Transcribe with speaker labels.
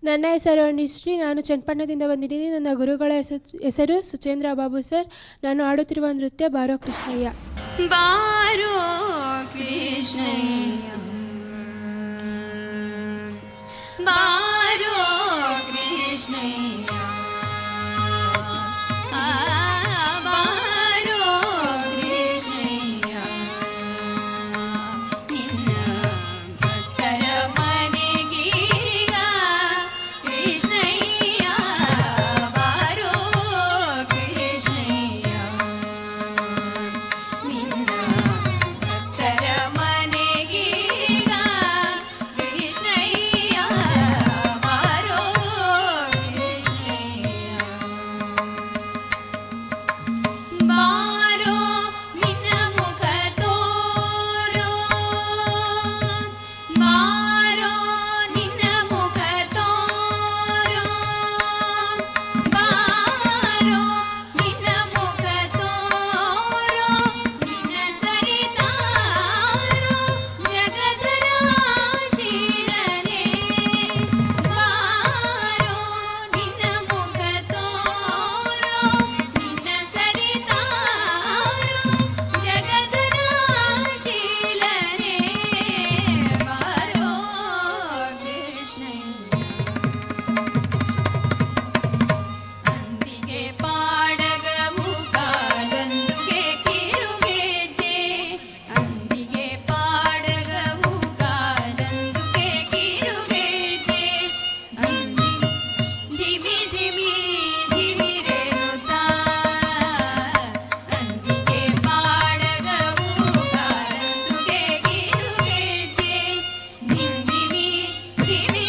Speaker 1: ನನ್ನ ಹೆಸರು ಅನಿಶ್ರೀ. ನಾನು ಚನ್ನಪಟ್ಟಣದಿಂದ ಬಂದಿದ್ದೀನಿ. ನನ್ನ ಗುರುಗಳ ಹೆಸರು ಸುಚೇಂದ್ರ ಬಾಬು ಸರ್. ನಾನು ಆಡುತ್ತಿರುವ ನೃತ್ಯ ಬಾರೋ ಕೃಷ್ಣಯ್ಯ.
Speaker 2: ಬಾರೋ ಕೃಷ್ಣಯ್ಯ, ಬಾರೋ ಕೃಷ್ಣಯ್ಯ, ಬಾರೋ ಕೃಷ್ಣಯ್ಯ, ನಿನ್ನ ಭಕ್ತರ ಮನೆಗೀಗ ಕೃಷ್ಣಯ್ಯ, ಬಾರೋ ಕೃಷ್ಣಯ್ಯ, ನಿನ್ನ ಭಕ್ತರ ಮನೆಗೀಗ ಕೃಷ್ಣಯ್ಯ, ಬಾರೋ ಕೃಷ್ಣಯ್ಯ, ಬಾರೋ ನಿನ್ನ ಮುಖ ತೋರೋ, ಬಾರೋ ನಿನ್ನ ಮುಖ ತೋರೋ, ಬಾರೋ ನಿನ್ನ ಮುಖ ತೋರೋ, ನಿನ್ನ ಸರಿತಾರೋ ಜಗದರ ಶೀಲನೆ, ಬಾರೋ ನಿನ್ನ ಮುಖ ತೋರೋ, ನಿನ್ನ ಸರಿತಾರೋ ಜಗದರ ಶೀಲನೆ, ಬಾರೋ ಕೃಷ್ಣಯ್ಯ. ಅಂದಿಗೆ ಪಾಡಗ ಮುಖದಂದುಗೆ ಕಿರುಗೆಜ್ಜೆ, ಅಂದಿಗೆ ಪಾಡಗ ಮುಖದಂದುಗೆ ಕಿರುಗೆಜ್ಜೆ, ಅಂದಿ ಧಿಮಿ ಧಿಮಿ ಧಿಮಿರೆನುತ್ತಾ, ಅಂದಿಗೆ ಪಾಡಗ ಮುಖದಂದುಗೆ ಕಿರುಗೆಜ್ಜೆ, ಧಿಮ್ ಧಿಮಿ ಧಿಮಿ